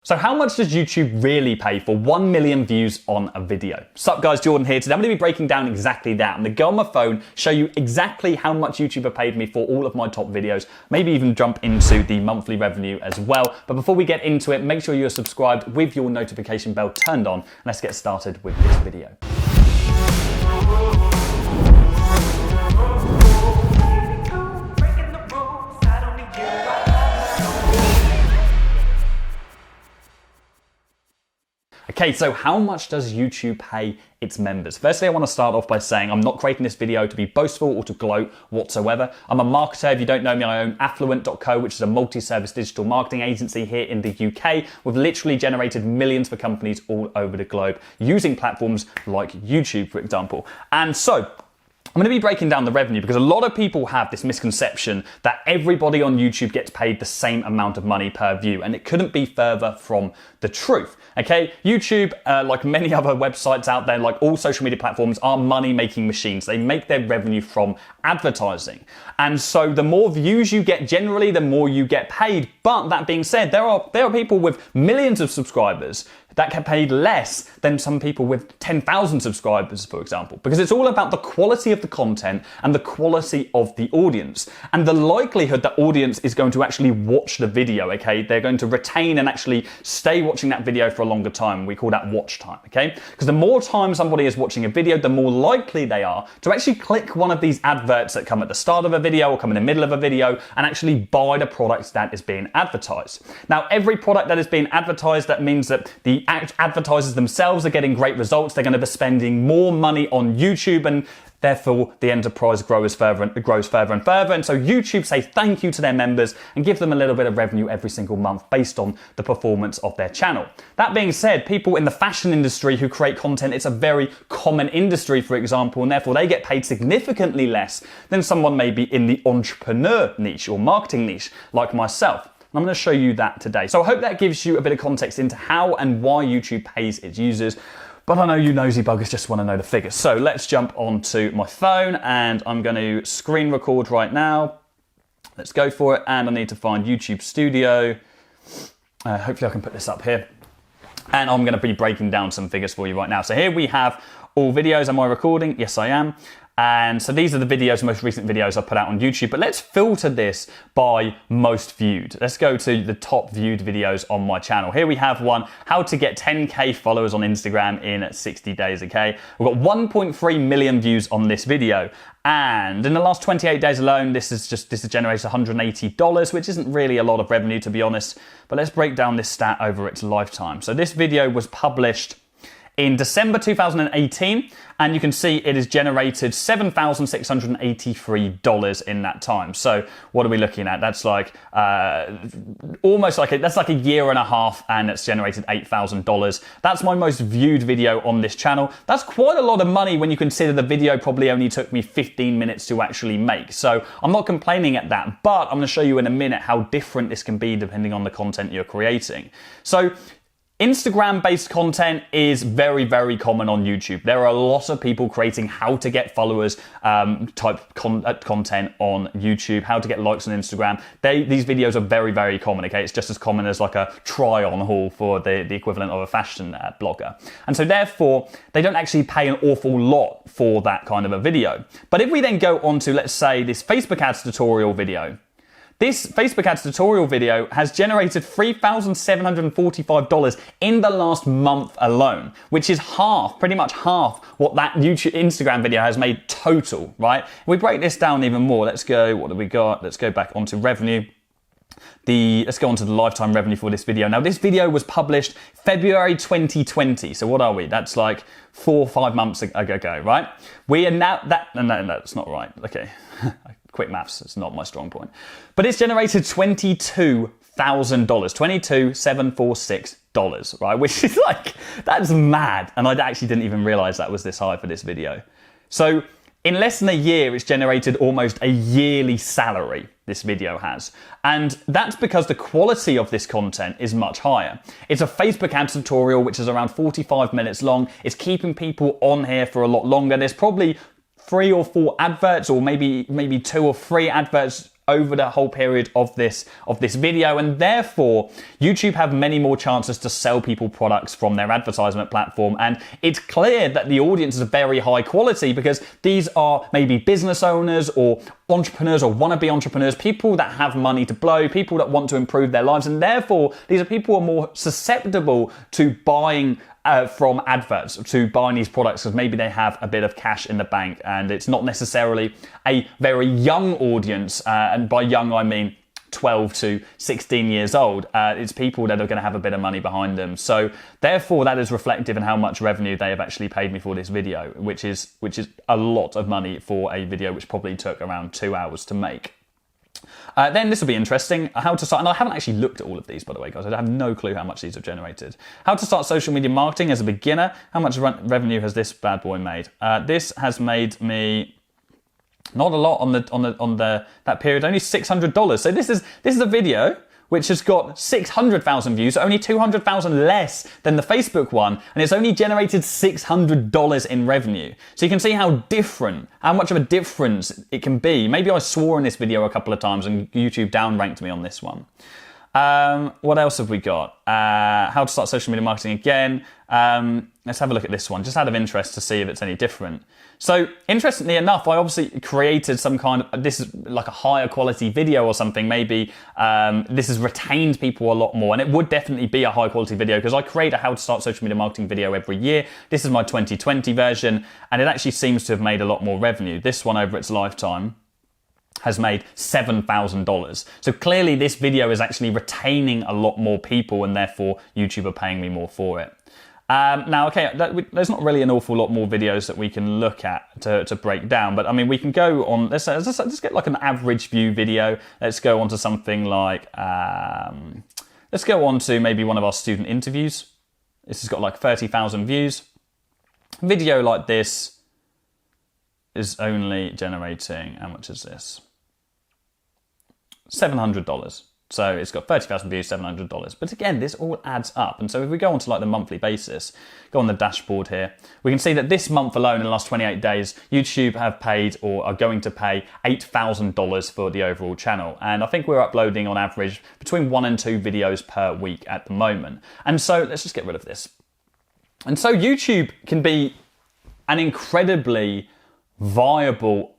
So how much does YouTube really pay for 1 million views on a video? Sup guys, Jordan here. Today I'm going to be breaking down exactly that. I'm going to go on my phone, show you exactly how much YouTube have paid me for all of my top videos, maybe even jump into the monthly revenue as well. But before we get into it, make sure you're subscribed with your notification bell turned on. And let's get started with this video. Okay, so how much does YouTube pay its members? Firstly, I want to start off by saying I'm not creating this video to be boastful or to gloat whatsoever. I'm a marketer. If you don't know me, I own Affluent.co, which is a multi-service digital marketing agency here in the UK. We've literally generated millions for companies all over the globe using platforms like YouTube, for example. And so, I'm going to be breaking down the revenue because a lot of people have this misconception that everybody on YouTube gets paid the same amount of money per view, and it couldn't be further from the truth. Okay, YouTube, like many other websites out there, like all social media platforms, are money-making machines. They make their revenue from advertising. And so the more views you get generally, the more you get paid. But that being said, there are people with millions of subscribers that get paid less than some people with 10,000 subscribers, for example, because it's all about the quality of the content and the quality of the audience and the likelihood that audience is going to actually watch the video, okay? They're going to retain and actually stay watching that video for a longer time. We call that watch time, okay? Because the more time somebody is watching a video, the more likely they are to actually click one of these adverts that come at the start of a video or come in the middle of a video and actually buy the product that is being advertised. Now, every product that is being advertised, that means that the advertisers themselves are getting great results. They're going to be spending more money on YouTube, and therefore the enterprise grows further and further. And so YouTube say thank you to their members and give them a little bit of revenue every single month based on the performance of their channel. That being said, people in the fashion industry who create content, it's a very common industry, for example, and therefore they get paid significantly less than someone maybe in the entrepreneur niche or marketing niche like myself. I'm going to show you that today. So I hope that gives you a bit of context into how and why YouTube pays its users. But I know you nosy buggers just want to know the figures. So let's jump onto my phone and I'm going to screen record right now. Let's go for it. And I need to find YouTube Studio. Hopefully I can put this up here. And I'm going to be breaking down some figures for you right now. So here we have all videos. Am I recording? Yes, I am. And so these are the videos, most recent videos I put out on YouTube, but let's filter this by most viewed. Let's go to the top viewed videos on my channel. Here we have one, how to get 10K followers on Instagram in 60 days, okay? We've got 1.3 million views on this video. And in the last 28 days alone, this has generated $180, which isn't really a lot of revenue, to be honest. But let's break down this stat over its lifetime. So this video was published in December 2018, and you can see it has generated $7,683 in that time. So what are we looking at? That's like almost like that's like a year and a half, and it's generated $8,000. That's my most viewed video on this channel. That's quite a lot of money when you consider the video probably only took me 15 minutes to actually make. So I'm not complaining at that, but I'm going to show you in a minute how different this can be depending on the content you're creating. So Instagram-based content is very, very common on YouTube. There are a lot of people creating how to get followers type content on YouTube, how to get likes on Instagram. These videos are very, very common, okay? It's just as common as like a try-on haul for the equivalent of a fashion blogger. And so therefore, they don't actually pay an awful lot for that kind of a video. But if we then go on to, let's say, this Facebook ads tutorial video, this Facebook ads tutorial video has generated $3,745 in the last month alone, which is pretty much half what that Instagram video has made total, right? If we break this down even more, let's go, what do we got? Let's go back onto revenue. Let's go on to the lifetime revenue for this video. Now, this video was published February 2020. So what are we? That's like 4 or 5 months ago, right? We are now, no, that's not right. Okay. Quick maths, it's not my strong point. But it's generated $22,000, $22,746, right? Which is like, that's mad. And I actually didn't even realize that was this high for this video. So in less than a year, it's generated almost a yearly salary, this video has. And that's because the quality of this content is much higher. It's a Facebook ads tutorial, which is around 45 minutes long. It's keeping people on here for a lot longer. There's probably 3 or 4 adverts, or maybe 2 or 3 adverts over the whole period of this video, and therefore YouTube have many more chances to sell people products from their advertisement platform. And it's clear that the audience is very high quality because these are maybe business owners or entrepreneurs or wannabe entrepreneurs, people that have money to blow, people that want to improve their lives, and therefore these are people who are more susceptible to buying from adverts, to buying these products because maybe they have a bit of cash in the bank, and it's not necessarily a very young audience, and by young I mean 12 to 16 years old. It's people that are going to have a bit of money behind them. So therefore that is reflective in how much revenue they have actually paid me for this video, which is a lot of money for a video which probably took around 2 hours to make. Then this will be interesting, how to start, and I haven't actually looked at all of these, by the way, guys. I have no clue how much these have generated. How to start social media marketing as a beginner. How much revenue has this bad boy made? This has made me not a lot on that period, only $600. So this is a video which has got 600,000 views, only 200,000 less than the Facebook one, and it's only generated $600 in revenue. So you can see how much of a difference it can be. Maybe I swore in this video a couple of times and YouTube downranked me on this one. What else have we got? How to start social media marketing again. Let's have a look at this one, just out of interest to see if it's any different. So interestingly enough, I obviously created some kind of, this is like a higher quality video or something. Maybe this has retained people a lot more, and it would definitely be a high quality video because I create a how to start social media marketing video every year. This is my 2020 version, and it actually seems to have made a lot more revenue. This one over its lifetime has made $7,000. So clearly this video is actually retaining a lot more people, and therefore YouTube are paying me more for it. Now, okay, there's not really an awful lot more videos that we can look at to break down, but I mean, we can go on, let's get like an average view video. Let's go on to something like, let's go on to maybe one of our student interviews. This has got like 30,000 views. A video like this is only generating, how much is this? $700. So it's got 30,000 views, $700. But again, this all adds up. And so if we go on to like the monthly basis, go on the dashboard here, we can see that this month alone, in the last 28 days, YouTube have paid or are going to pay $8,000 for the overall channel. And I think we're uploading on average between 1 and 2 videos per week at the moment. And so let's just get rid of this. And so YouTube can be an incredibly viable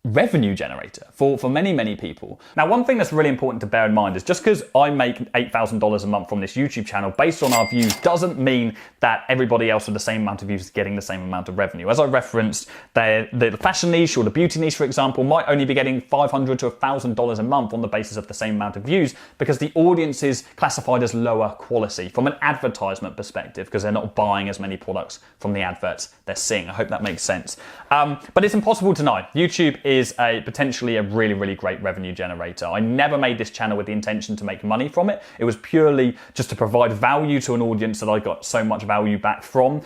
revenue generator for many people. Now, one thing that's really important to bear in mind is just because I make $8,000 a month from this YouTube channel based on our views doesn't mean that everybody else with the same amount of views is getting the same amount of revenue. As I referenced, the fashion niche or the beauty niche, for example, might only be getting $500 to $1,000 a month on the basis of the same amount of views because the audience is classified as lower quality from an advertisement perspective because they're not buying as many products from the adverts they're seeing. I hope that makes sense. But it's impossible to know. YouTube is potentially a really great revenue generator. I never made this channel with the intention to make money from it. It was purely just to provide value to an audience that I got so much value back from.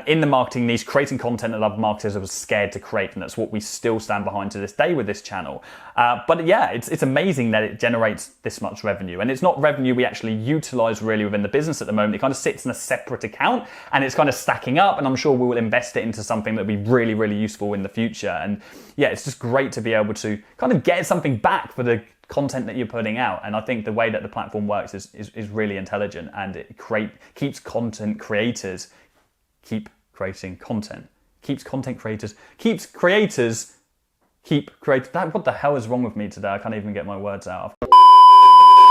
In the marketing niche, creating content that other marketers were scared to create, and that's what we still stand behind to this day with this channel. But yeah, it's amazing that it generates this much revenue, and it's not revenue we actually utilize really within the business at the moment. It kind of sits in a separate account, and it's kind of stacking up, and I'm sure we will invest it into something that'll be really useful in the future. And yeah, it's just great to be able to kind of get something back for the content that you're putting out. And I think the way that the platform works is really intelligent, and it keeps content creators keep creating content. Keeps creators keep creating. What the hell is wrong with me today? I can't even get my words out.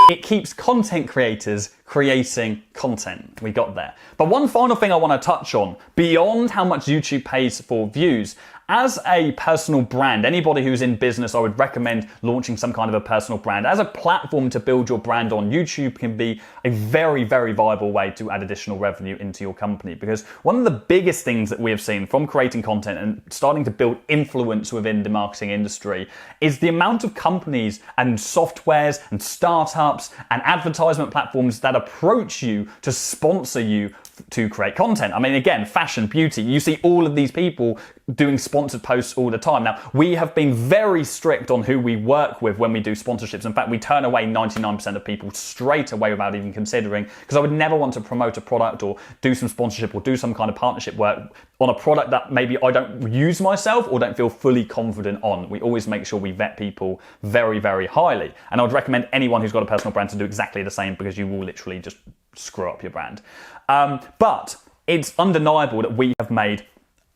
It keeps content creators creating content. We got there. But one final thing I want to touch on, beyond how much YouTube pays for views, as a personal brand, anybody who's in business, I would recommend launching some kind of a personal brand. As a platform to build your brand on, YouTube can be a very viable way to add additional revenue into your company. Because one of the biggest things that we have seen from creating content and starting to build influence within the marketing industry is the amount of companies and softwares and startups and advertisement platforms that approach you to sponsor you to create content. I mean, again, fashion, beauty, you see all of these people doing sponsored posts all the time. Now, we have been very strict on who we work with when we do sponsorships. In fact, we turn away 99% of people straight away without even considering, because I would never want to promote a product or do some sponsorship or do some kind of partnership work on a product that maybe I don't use myself or don't feel fully confident on. We always make sure we vet people very, very highly. And I would recommend anyone who's got a personal brand to do exactly the same, because you will literally just screw up your brand. But it's undeniable that we have made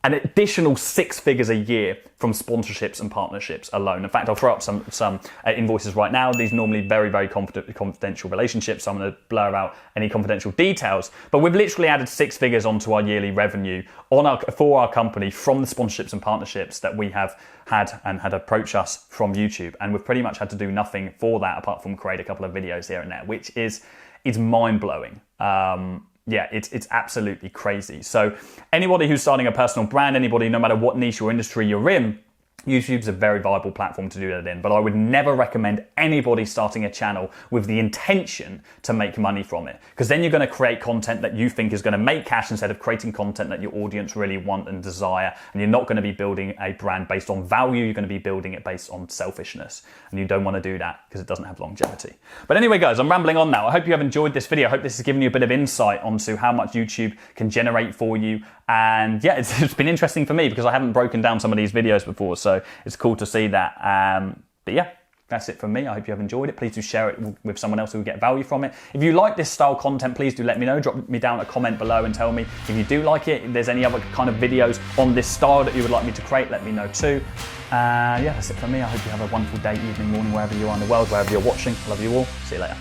an additional 6 figures a year from sponsorships and partnerships alone. In fact, I'll throw up some invoices right now. These are normally very, very confidential relationships, so I'm going to blur out any confidential details. But we've literally added 6 figures onto our yearly revenue for our company from the sponsorships and partnerships that we have had approach us from YouTube. And we've pretty much had to do nothing for that apart from create a couple of videos here and there, which is mind-blowing. Yeah, it's absolutely crazy. So anybody who's starting a personal brand, anybody, no matter what niche or industry you're in, YouTube's a very viable platform to do that in, but I would never recommend anybody starting a channel with the intention to make money from it, because then you're going to create content that you think is going to make cash instead of creating content that your audience really want and desire, and you're not going to be building a brand based on value, you're going to be building it based on selfishness, and you don't want to do that because it doesn't have longevity. But anyway, guys, I'm rambling on now. I hope you have enjoyed this video. I hope this has given you a bit of insight onto how much YouTube can generate for you, and yeah, it's been interesting for me because I haven't broken down some of these videos before, so it's cool to see that. But yeah, that's it from me. I hope you have enjoyed it. Please do share it with someone else who will get value from it. If you like this style content, please do let me know. Drop me down a comment below and tell me if you do like it. If there's any other kind of videos on this style that you would like me to create, let me know too. Yeah, that's it from me. I hope you have a wonderful day, evening, morning, wherever you are in the world, wherever you're watching. I love you all. See you later.